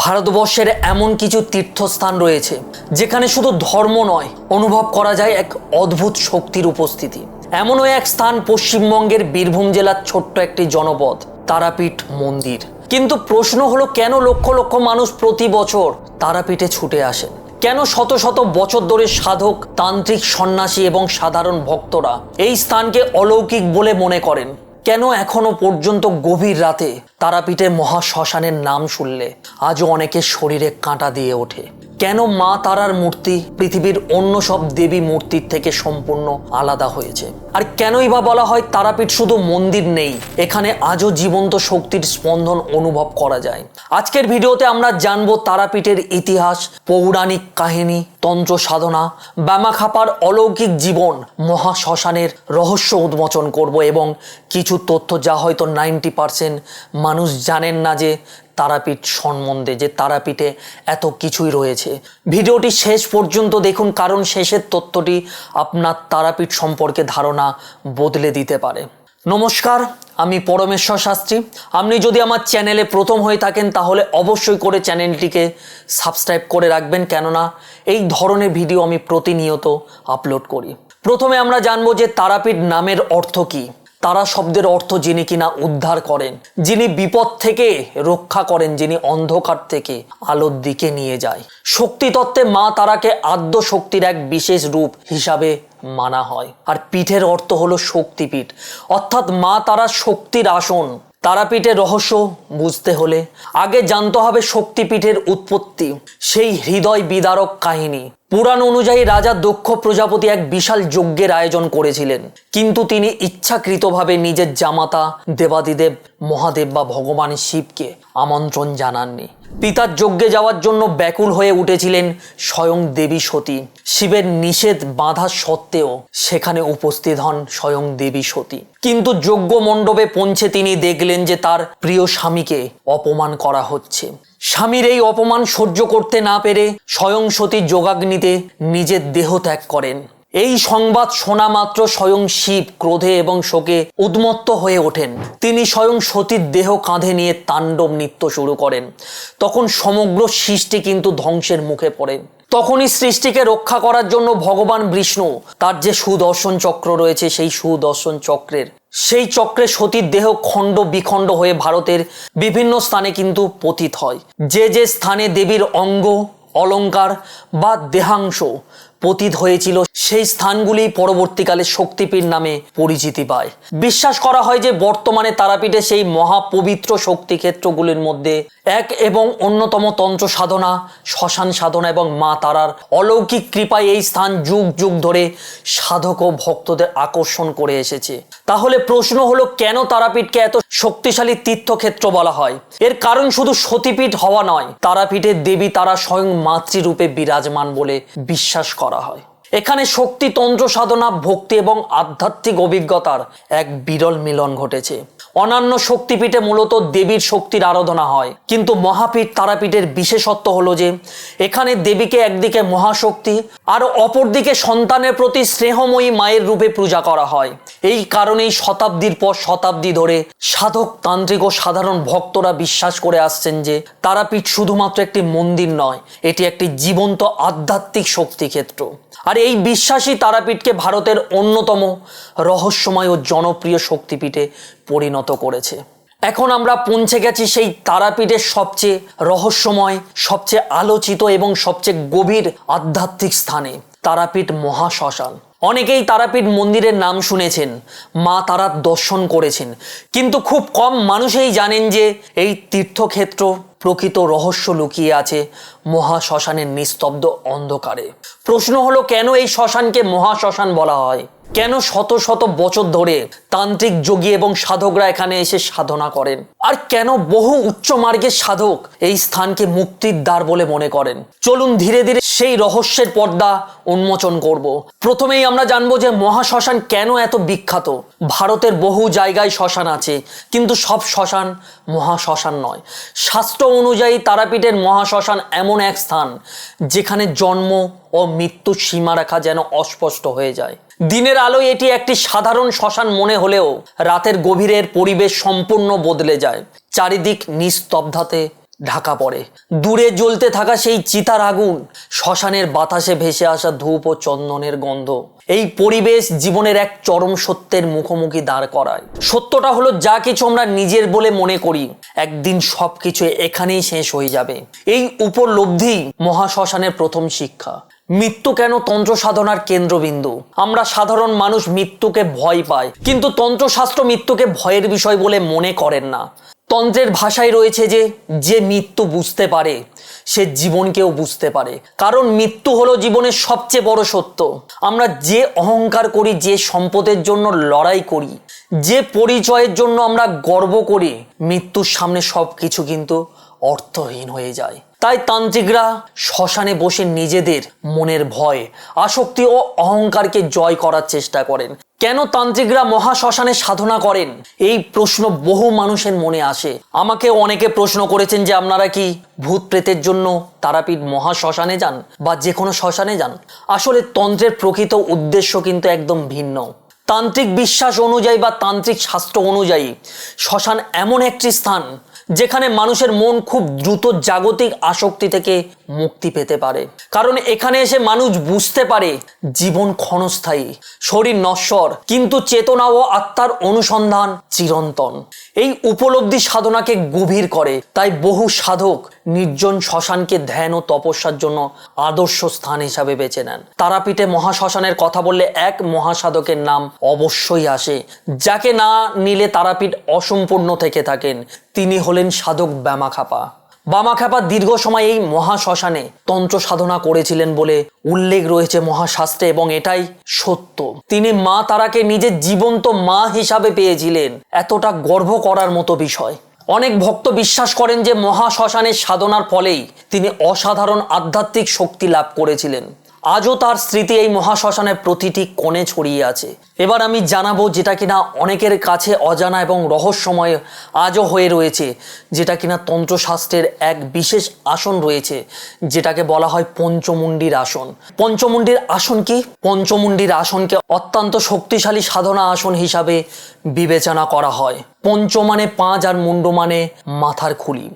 ভারতবর্ষের এমন কিছু তীর্থস্থান রয়েছে যেখানে শুধু ধর্ম নয়, অনুভব করা যায় এক অদ্ভুত শক্তির উপস্থিতি। এমনও এক স্থান পশ্চিমবঙ্গের বীরভূম জেলার ছোট্ট একটি জনপদ তারাপীঠ মন্দির। কিন্তু প্রশ্ন হলো, কেন লক্ষ লক্ষ মানুষ প্রতি বছর তারাপীঠে ছুটে আসেন? কেন শত শত বছর ধরে সাধক, তান্ত্রিক, সন্ন্যাসী এবং সাধারণ ভক্তরা এই স্থানকে অলৌকিক বলে মনে করেন? কেন এখনো পর্যন্ত গভীর রাতে তারাপীঠের মহাশ্মশানের নাম শুনলে আজও অনেকের শরীরে কাঁটা দিয়ে ওঠে? কেন মা তারার মূর্তি পৃথিবীর অন্য সব দেবী মূর্তির থেকে সম্পূর্ণ আলাদা হয়েছে? আর কেনই বা বলা হয় তারাপীঠ শুধু মন্দির নেই, এখানে আজও জীবন্ত শক্তির স্পন্দন অনুভব করা যায়? আজকের ভিডিওতে আমরা জানবো তারাপীঠের ইতিহাস, পৌরাণিক কাহিনী, তন্ত্র সাধনা, ব্যামাখাপার অলৌকিক জীবন, মহাশ্মশানের রহস্য উন্মোচন করব এবং কিছু তথ্য যা হয়তো 90% মানুষ জানেন না, যে তারাপীঠ সম্বন্ধে, যে তারাপীঠে এত কিছুই রয়েছে। ভিডিওটি শেষ পর্যন্ত দেখুন, কারণ শেষের তথ্যটি আপনার তারাপীঠ সম্পর্কে ধারণা বদলে দিতে পারে। নমস্কার, আমি পরমেশ্বর শাস্ত্রী। আপনি যদি আমার চ্যানেলে প্রথম হয়ে থাকেন তাহলে অবশ্যই করে চ্যানেলটিকে সাবস্ক্রাইব করে রাখবেন, কেননা এই ধরনের ভিডিও আমি প্রতিনিয়ত আপলোড করি। প্রথমে আমরা জানবো যে তারাপীঠ নামের অর্থ কী। তারা শব্দের অর্থ যিনি কিনা উদ্ধার করেন, যিনি বিপদ থেকে রক্ষা করেন, যিনি অন্ধকার থেকে আলোর দিকে নিয়ে যায়। শক্তিতত্ত্বে মা তারাকে আদ্য শক্তির এক বিশেষ রূপ হিসাবে মানা হয়। আর পীঠের অর্থ হলো শক্তিপীঠ, অর্থাৎ মা তারা শক্তির আসন। তারাপীঠের রহস্য বুঝতে হলে আগে জানতে হবে শক্তিপীঠের উৎপত্তি, সেই হৃদয় বিদারক কাহিনী। পুরাণ অনুযায়ী রাজা দক্ষ প্রজাপতি এক বিশাল যজ্ঞের আয়োজন করেছিলেন, কিন্তু তিনি ইচ্ছাকৃতভাবে নিজের জামাতা দেবাদিদেব মহাদেব বা ভগবান শিবকে আমন্ত্রণ জানাননি। পিতার যজ্ঞে যাওয়ার জন্য ব্যাকুল হয়ে উঠেছিলেন স্বয়ং দেবী সতী। শিবের নিষেধ বাধা সত্ত্বেও সেখানে উপস্থিত হন স্বয়ং দেবী সতী। কিন্তু যজ্ঞ মণ্ডপে পৌঁছে তিনি দেখলেন যে তার প্রিয় স্বামীকে অপমান করা হচ্ছে। স্বামীর এই অপমান সহ্য করতে না পেরে স্বয়ং সতী যোগাগ্নিতে নিজের দেহ ত্যাগ করেন। এই সংবাদ শোনা মাত্র স্বয়ং শিব ক্রোধে এবং শোকে উন্মত্ত হয়ে ওঠেন। তিনি স্বয়ং সতীর দেহ কাঁধে নিয়ে তাণ্ডব নৃত্য শুরু করেন। তখন সমগ্র সৃষ্টি কিন্তু ধ্বংসের মুখে পড়ে। তখনই সৃষ্টিকে রক্ষা করার জন্য ভগবান বিষ্ণু তার যে সুদর্শন চক্র রয়েছে, সেই সুদর্শন চক্রের সেই চক্রে সতীর দেহ খণ্ড বিখণ্ড হয়ে ভারতের বিভিন্ন স্থানে কিন্তু পতিত হয়। যে যে স্থানে দেবীর অঙ্গ, অলঙ্কার বা দেহাংশ পতিত হয়েছিল, সেই স্থানগুলি পরবর্তীকালে শক্তিপীঠ নামে পরিচিতি পায়। বিশ্বাস করা হয় যে বর্তমানে তারাপীঠে সেই মহাপবিত্র শক্তিক্ষেত্রগুলির মধ্যে এক এবং অন্যতম তন্ত্র সাধনা, শ্মশান সাধনা এবং মা তারার অলৌকিক কৃপায় এই স্থান যুগ যুগ ধরে সাধক ও ভক্তদের আকর্ষণ করে এসেছে। তাহলে প্রশ্ন হলো, কেন তারাপীঠকে এত শক্তিশালী তীর্থক্ষেত্র বলা হয়? এর কারণ শুধু সতীপীঠ হওয়া নয়, তারাপীঠের দেবী তারা স্বয়ং মাতৃরূপে বিরাজমান বলে বিশ্বাস করা হয়। এখানে শক্তি, তন্ত্র সাধনা, ভক্তি এবং আধ্যাত্মিক অভিজ্ঞতার এক বিরল মিলন ঘটেছে। অন্যান্য শক্তিপীঠে মূলত দেবীর শক্তির আরাধনা হয়, কিন্তু মহাপীঠ তারাপীঠের বিশেষত্ব হলো যে এখানে দেবীকে একদিকে মহাশক্তি আর অপরদিকে সন্তানের প্রতি স্নেহময়ী মায়ের রূপে পূজা করা হয়। এই কারণেই শতাব্দীর পর শতাব্দী ধরে সাধক, তান্ত্রিক ও সাধারণ ভক্তরা বিশ্বাস করে আসছেন যে তারাপীঠ শুধুমাত্র একটি মন্দির নয়, এটি একটি জীবন্ত আধ্যাত্মিক শক্তিক্ষেত্র। আর এই বিশ্বাসই তারাপীঠকে ভারতের অন্যতম রহস্যময় ও জনপ্রিয় শক্তিপীঠে পরিণত করেছে। এখন আমরা পৌঁছে গেছি সেই তারাপীঠের সবচেয়ে রহস্যময়, সবচেয়ে আলোচিত এবং সবচেয়ে গভীর আধ্যাত্মিক স্থানে, তারাপীঠ মহাশ্মশান। অনেকেই তারাপীঠ মন্দিরের নাম শুনেছেন, মা তারার দর্শন করেছেন, কিন্তু খুব কম মানুষই জানেন যে এই তীর্থক্ষেত্র প্রকৃত রহস্য লুকিয়ে আছে মহাশ্মশানের নিস্তব্ধ অন্ধকারে। প্রশ্ন হলো, কেন এই শ্মশানকে মহাশ্মশান বলা হয়? কেন শত শত বছর ধরে তান্ত্রিক, যোগী এবং সাধকরা এখানে এসে সাধনা করেন? আর কেন বহু উচ্চ মার্গের সাধক এই স্থানকে মুক্তির দ্বার বলে মনে করেন? চলুন ধীরে ধীরে সেই রহস্যের পর্দা উন্মোচন করব। প্রথমেই আমরা জানবো যে মহাশ্মশান কেন এত বিখ্যাত। ভারতের বহু জায়গায় শ্মশান আছে, কিন্তু সব শ্মশান মহাশ্মশান নয়। শাস্ত্র অনুযায়ী তারাপীঠের মহাশ্মশান এমন এক স্থান যেখানে জন্ম ও মৃত্যুর সীমারেখা যেন অস্পষ্ট হয়ে যায়। দিনের আলোয় এটি একটি সাধারণ শ্মশান মনে হলেও রাতের গভীরের পরিবেশ সম্পূর্ণ বদলে যায়। চারিদিক নিস্তব্ধতাতে ঢাকা পড়ে। দূরে জ্বলতে থাকা সেই চিতার আগুন, শ্মশানের বাতাসে ভেসে আসা ধূপ ও চন্দনের গন্ধ, এই পরিবেশ জীবনের এক চরম সত্যের মুখোমুখি দাঁড় করায়। সত্যটা হলো, যা কিছু আমরা নিজের বলে মনে করি একদিন সবকিছু এখানেই শেষ হয়ে যাবে। এই উপলব্ধি মহাশ্মশানের প্রথম শিক্ষা। মৃত্যু কেন তন্ত্র সাধনার কেন্দ্রবিন্দু? আমরা সাধারণ মানুষ মৃত্যুকে ভয় পাই, কিন্তু তন্ত্রশাস্ত্র মৃত্যুকে ভয়ের বিষয় বলে মনে করেন না। তন্ত্রের ভাষায় রয়েছে যে মৃত্যু বুঝতে পারে সে জীবনকেও বুঝতে পারে, কারণ মৃত্যু হলো জীবনের সবচেয়ে বড় সত্য। আমরা যে অহংকার করি, যে সম্পদের জন্য লড়াই করি, যে পরিচয়ের জন্য আমরা গর্ব করি, মৃত্যুর সামনে সবকিছু কিন্তু অর্থহীন হয়ে যায়। তাই তান্ত্রিকরা শ্মশানে বসে নিজেদের মনের ভয়, আসক্তি ও অহংকারকে জয় করার চেষ্টা করেন। কেন তান্ত্রিকরা মহাশ্মশানে সাধনা করেন? এই প্রশ্ন বহু মানুষের মনে আসে। আমাকে অনেকে প্রশ্ন করেছেন যে আপনারা কি ভূত প্রেতের জন্য তারাপীঠ মহাশ্মশানে যান বা যে কোনো শ্মশানে যান? আসলে তন্ত্রের প্রকৃত উদ্দেশ্য কিন্তু একদম ভিন্ন। তান্ত্রিক বিশ্বাস অনুযায়ী বা তান্ত্রিক শাস্ত্র অনুযায়ী শ্মশান এমন একটি স্থান যেখানে মানুষের মন খুব দ্রুত জাগতিক আসক্তি থেকে মুক্তি পেতে পারে। কারণ এখানে এসে মানুষ বুঝতে পারে জীবন ক্ষণস্থায়ী, শরীর নশ্বর, কিন্তু চেতনা ও আত্মার অনুসন্ধান চিরন্তন। এই উপলব্ধি সাধনাকে গভীর করে। তাই বহু সাধক নির্জন শ্মশানকে ধ্যান ও তপস্যার জন্য আদর্শ স্থান হিসাবে বেছে নেন। তারাপীঠে মহাশ্মশানের কথা বললে এক মহাসাধকের নাম অবশ্যই আসে, যাকে না নিলে তারাপীঠ অসম্পূর্ণ থেকে থাকেন। তিনি হলেন সাধক বামাখ্যাপা। বামাখ্যাপা দীর্ঘ সময় এই মহাশ্মশানে তন্ত্র সাধনা করেছিলেন বলে উল্লেখ রয়েছে মহাশাস্ত্রে, এবং এটাই সত্য। তিনি মা তারাকে নিজের জীবন্ত মা হিসাবে পেয়েছিলেন। এতটা গর্ব করার মতো বিষয়। অনেক ভক্ত বিশ্বাস করেন যে মহাশ্মশানের সাধনার ফলেই তিনি অসাধারণ আধ্যাত্মিক শক্তি লাভ করেছিলেন। আজও তার স্মৃতি এই মহাশ্মশানের প্রতিটি কোণে ছড়িয়ে আছে। এবার আমি জানাবো যেটা কিনা অনেকের কাছে অজানা এবং রহস্যময় আজও হয়ে রয়েছে, যেটা কিনা তন্ত্রশাস্ত্রের এক বিশেষ আসন রয়েছে, যেটাকে বলা হয় পঞ্চমুণ্ডির আসন। পঞ্চমুণ্ডির আসন কি? পঞ্চমুণ্ডির আসনকে অত্যন্ত শক্তিশালী সাধনা আসন হিসাবে বিবেচনা করা হয়। পঞ্চ মানে 5 আর মুন্ড মানে মাথার খুলি।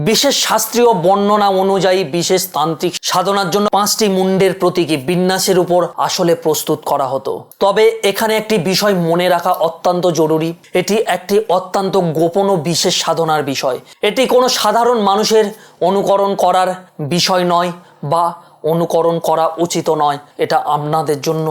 বিশেষ শাস্ত্রীয় বর্ণনা অনুযায়ী বিশেষ তান্ত্রিক সাধনার জন্য 5টি মুন্ডের প্রতীকী বিন্যাসের উপর আসলে প্রস্তুত করা হতো। তবে এখানে একটি বিষয় মনে রাখা অত্যন্ত জরুরি। এটি একটি অত্যন্ত গোপন ও বিশেষ সাধনার বিষয়। এটি কোনো সাধারণ মানুষের অনুকরণ করার বিষয় নয় বা অনুকরণ করা উচিত নয়। এটা আপনাদের জন্য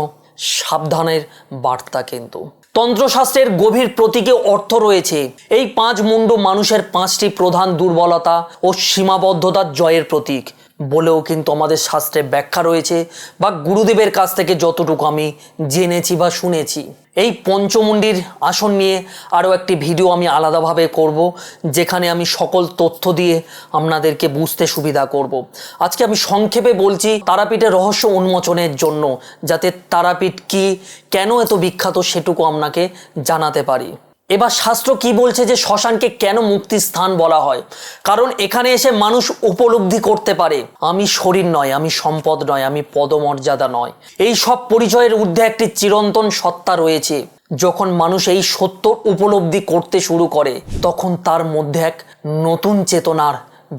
সাবধানের বার্তা। কিন্তু তন্ত্রশাস্ত্রের গভীর প্রতীকে অর্থ রয়েছে। এই 5 মুন্ড মানুষের 5টি প্রধান দুর্বলতা ও সীমাবদ্ধতার জয়ের প্রতীক বলেও কিন্তু আমাদের শাস্ত্রে ব্যাখ্যা রয়েছে, বা গুরুদেবের কাছ থেকে যতটুকু আমি জেনেছি বা শুনেছি। এই পঞ্চমুণ্ডির আসন নিয়ে আরও একটি ভিডিও আমি আলাদাভাবে করব, যেখানে আমি সকল তথ্য দিয়ে আপনাদেরকে বুঝতে সুবিধা করব। আজকে আমি সংক্ষেপে বলছি তারাপীঠের রহস্য উন্মোচনের জন্য, যাতে তারাপীঠ কি, কেন এত বিখ্যাত সেটুকু আপনাকে জানাতে পারি। এবার শাস্ত্র কি বলছে যে শ্মশানকে কেন মুক্তির স্থান বলা হয়? কারণ এখানে এসে মানুষ উপলব্ধি করতে পারে আমি শরীর নয়, আমি সম্পদ নয়, আমি পদমর্যাদা নয়। এই সব পরিচয়ের ঊর্ধ্বে একটি চিরন্তন সত্তা রয়েছে। যখন মানুষ এই সত্য উপলব্ধি করতে শুরু করে, তখন তার মধ্যে এক নতুন চেতনার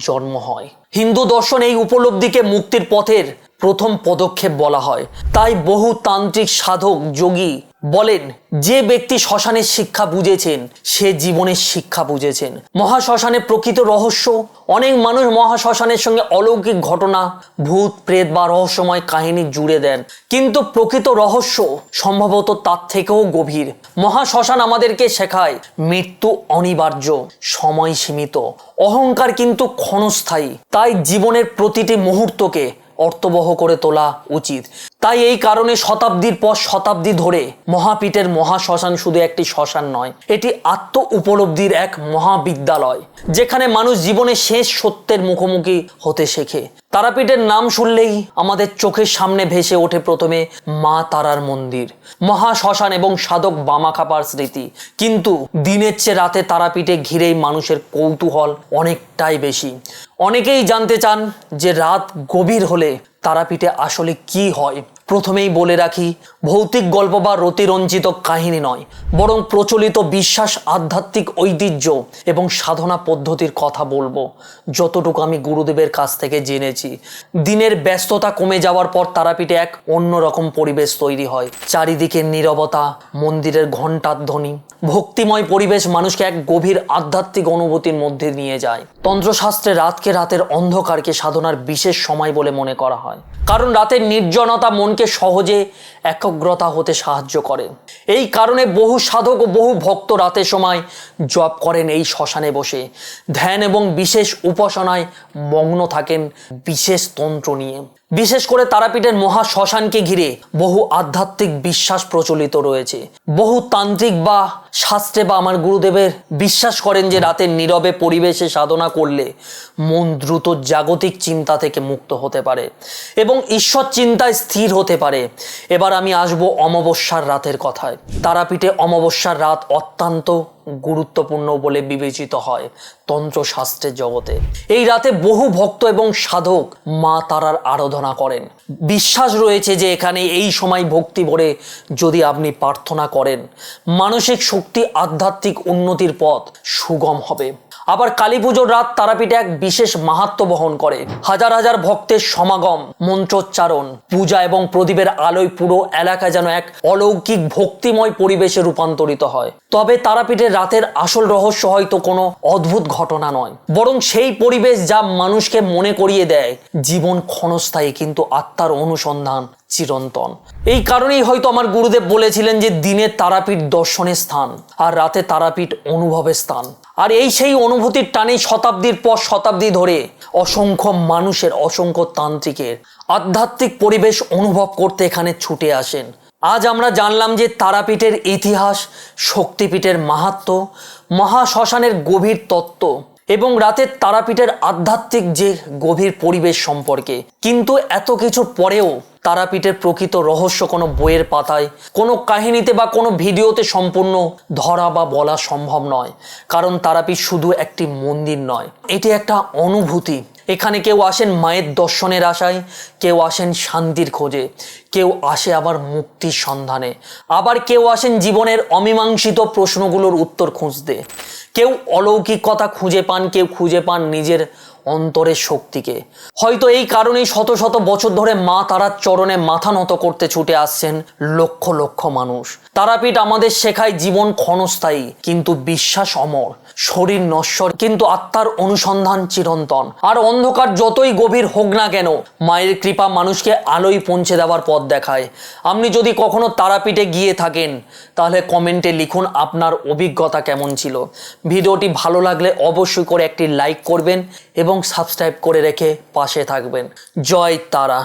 জন্ম হয়। হিন্দু দর্শন এই উপলব্ধিকে মুক্তির পথের প্রথম পদক্ষেপ বলা হয়। তাই বহু তান্ত্রিক সাধক যোগী বলেন, যে ব্যক্তি শ্মশানের শিক্ষা বুঝেছেন সে জীবনের শিক্ষা বুঝেছেন। মহাশ্মশানের প্রকৃত রহস্য। অনেক মানুষ মহাশ্মশানের সঙ্গে অলৌকিক ঘটনা, ভূত প্রেত বা রহস্যময় কাহিনী জুড়ে দেন, কিন্তু প্রকৃত রহস্য সম্ভবত তার থেকেও গভীর। মহাশ্মশান আমাদেরকে শেখায় মৃত্যু অনিবার্য, সময় সীমিত, অহংকার কিন্তু ক্ষণস্থায়ী। তাই জীবনের প্রতিটি মুহূর্তকে অর্থবহ করে তোলা উচিত। তাই এই কারণে শতাব্দীর পর শতাব্দী ধরে মহাপীঠের মহাশ্মশান শুধু একটি শ্মশান নয়, এটি আত্ম উপলব্ধির এক মহাবিদ্যালয়, যেখানে মানুষ জীবনে শেষ সত্যের মুখোমুখি হতে শেখে। তারাপীঠের নাম শুনলেই আমাদের চোখের সামনে ভেসে ওঠে প্রথমে মা তারার মন্দির, মহাশ্মশান এবং সাধক বামাখ্যাপার স্মৃতি। কিন্তু দিনের চেয়ে রাতে তারাপীঠে ঘিরেই মানুষের কৌতূহল অনেকটাই বেশি। অনেকেই জানতে চান যে রাত গভীর হলে তারাপীঠে আসলে কি হয়। প্রথমেই বলে রাখি, ভৌতিক গল্প বা রতিরঞ্জিত কাহিনী নয়, বরং প্রচলিত বিশ্বাস, আধ্যাত্মিক ঐতিহ্য এবং সাধনা পদ্ধতির কথা বলবো, যতটুকু আমি গুরুদেবের কাছ থেকে জেনেছি। দিনের ব্যস্ততা কমে যাওয়ার পর তারাপীঠে এক অন্যরকম পরিবেশ তৈরি হয়। চারিদিকে নীরবতা, মন্দিরের ঘণ্টার ধ্বনি, ভক্তিময় পরিবেশ মানুষকে এক গভীর আধ্যাত্মিক অনুভূতির মধ্যে নিয়ে যায়। তন্ত্রশাস্ত্রে রাতকে, রাতের অন্ধকারকে সাধনার বিশেষ সময় বলে মনে করা হয়, কারণ রাতের নির্জনতা মনকে সহজে একাগ্রতা হতে সাহায্য করে। এই কারণে বহু সাধক ও বহু ভক্ত রাতের সময় জপ করেন এই শ্মশানে বসে, ধ্যান এবং বিশেষ উপাসনায় মগ্ন থাকেন, বিশেষ তন্ত্র নিয়ে। বিশেষ করে তারাপীঠের মহা শ্মশানকে ঘিরে বহু আধ্যাত্মিক বিশ্বাস প্রচলিত রয়েছে। বহু তান্ত্রিক বা শাস্ত্রে বা আমার গুরুদেবের বিশ্বাস করেন যে রাতের নীরবে পরিবেশে সাধনা করলে মন দ্রুত জাগতিক চিন্তা থেকে মুক্ত হতে পারে এবং ঈশ্বর চিন্তায় স্থির হতে পারে। এবার আমি আসবো অমাবস্যার রাতের কথায়। তারাপীঠে অমাবস্যার রাত অত্যন্ত গুরুত্বপূর্ণ বলে বিবেচিত হয় তন্ত্রশাস্ত্রের জগতে। এই রাতে বহু ভক্ত এবং সাধক মা তারার আরাধনা করেন। বিশ্বাস রয়েছে যে এখানে এই সময় ভক্তি ভরে যদি আপনি প্রার্থনা করেন, মানসিক শক্তি, আধ্যাত্মিক উন্নতির পথ সুগম হবে। আবার কালী পুজোর রাত তারাপীঠে এক বিশেষ মাহাত্ম্য বহন করে। হাজার হাজার ভক্তের সমাগম, মন্ত্রোচ্চারণ, পূজা এবং প্রদীপের আলোয় পুরো এলাকা যেন এক অলৌকিক ভক্তিময় পরিবেশে রূপান্তরিত হয়। তবে তারাপীঠের রাতের আসল রহস্য হয়তো কোনো অদ্ভুত ঘটনা নয়, বরং সেই পরিবেশ যা মানুষকে মনে করিয়ে দেয় জীবন ক্ষণস্থায়ী কিন্তু আত্মার অনুসন্ধান চিরন্তন। এই কারণেই হয়তো আমার গুরুদেব বলেছিলেন যে দিনে তারাপীঠ দর্শনের স্থান আর রাতে তারাপীঠ অনুভবের স্থান। আর এই সেই অনুভূতির টানেই শতাব্দীর পর শতাব্দী ধরে অসংখ্য মানুষের, অসংখ্য তান্ত্রিকের আধ্যাত্মিক পরিবেশ অনুভব করতে এখানে ছুটে আসেন। আজ আমরা জানলাম যে তারাপীঠের ইতিহাস, শক্তিপীঠের মাহাত্ম্য, মহাশ্মশানের গভীর তত্ত্ব এবং রাতের তারাপীঠের আধ্যাত্মিক যে গভীর পরিবেশ সম্পর্কে। কিন্তু এত কিছুর পরেও তারাপীঠের প্রকৃত রহস্য কোনো বইয়ের পাতায়, কোনো কাহিনীতে বা কোনো ভিডিওতে সম্পূর্ণ ধরা বা বলা সম্ভব নয়। কারণ তারাপীঠ শুধু একটি মন্দির নয়, এটি একটা অনুভূতি। এখানে কেউ আসেন মায়ের দর্শনের আশায়, কেউ আসেন শান্তির খোঁজে, কেউ আসে আবার মুক্তির সন্ধানে, আবার কেউ আসেন জীবনের অমীমাংসিত প্রশ্নগুলোর উত্তর খুঁজতে। কেউ অলৌকিকতা খুঁজে পান, কেউ খুঁজে পান নিজের অন্তরের শক্তিকে। হয়তো এই কারণেই শত শত বছর ধরে মা তারার চরণে মাথা নত করতে ছুটে আসছেন লক্ষ লক্ষ মানুষ। তারাপীঠ আমাদের শেখায় জীবন ক্ষণস্থায়ী কিন্তু বিশ্বাস অমর, শরীর নশ্বর কিন্তু আত্মার অনুসন্ধান চিরন্তন। আর অন্ধকার যতই গভীর হোক না কেন, মায়ের কৃপা মানুষকে আলোয় পৌঁছে দেওয়ার পথ দেখায়। আপনি যদি কখনো তারাপীঠে গিয়ে থাকেন তাহলে কমেন্টে লিখুন আপনার অভিজ্ঞতা কেমন ছিল। ভিডিওটি ভালো লাগলে অবশ্যই করে একটি লাইক করবেন এবং সাবস্ক্রাইব করে রেখে পাশে থাকবেন। জয় তারা।